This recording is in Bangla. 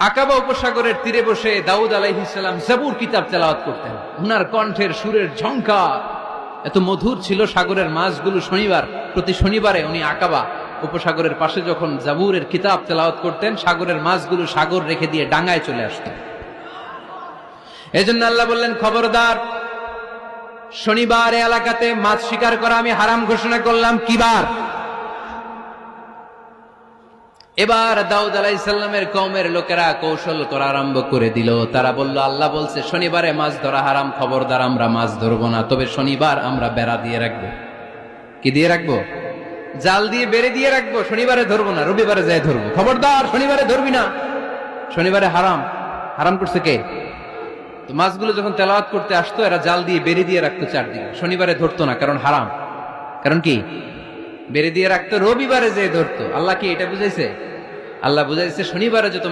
আকাবা উপসাগরের তীরে বসে দাউদ আলাইহিস সালাম জাবুর কিতাব তেলাওয়াত করতেন। উনার কণ্ঠের সুরের ঝংকার এত মধুর ছিল, সাগরের মাছগুলো প্রতি শনিবারে উনি আকাবা উপসাগরের পাশে যখন জাবুরের কিতাব তেলাওয়াত করতেন, সাগরের মাছগুলো সাগর রেখে দিয়ে ডাঙায় চলে আসত। এজন্য আল্লাহ বললেন, খবরদার, শনিবার এলাকাতে মাছ শিকার করা আমি হারাম ঘোষণা করলাম। কিবার? এবার দাউদ আলাইহিস সালামের কওমের লোকেরা কৌশল করা আরম্ভ করে দিল। তারা বলল, আল্লাহ বলছে শনিবারে মাছ ধরা হারাম, খবরদার আমরা মাছ ধরবো না, তবে শনিবার আমরা বেড়া দিয়ে রাখবো। কি দিয়ে রাখবো? জাল দিয়ে বেড়ে দিয়ে রাখবো। শনিবারে ধরবো না, রবিবারে যাই ধরবো। খবরদার, শনিবারে ধরবি না, শনিবারে হারাম। হারাম করছে কে? তো মাছগুলো যখন তেলাওয়াত করতে আসতো, এরা জাল দিয়ে বেড়ে দিয়ে রাখতো চারদিকে, শনিবারে ধরতো না, কারণ হারাম। কারণ কি? বেড়ে দিয়ে রাখতো, রবিবারে যে ধরতো। আল্লাহ কি এটা বুঝাইছে? আল্লাহ বুঝাইছে শনিবারে যত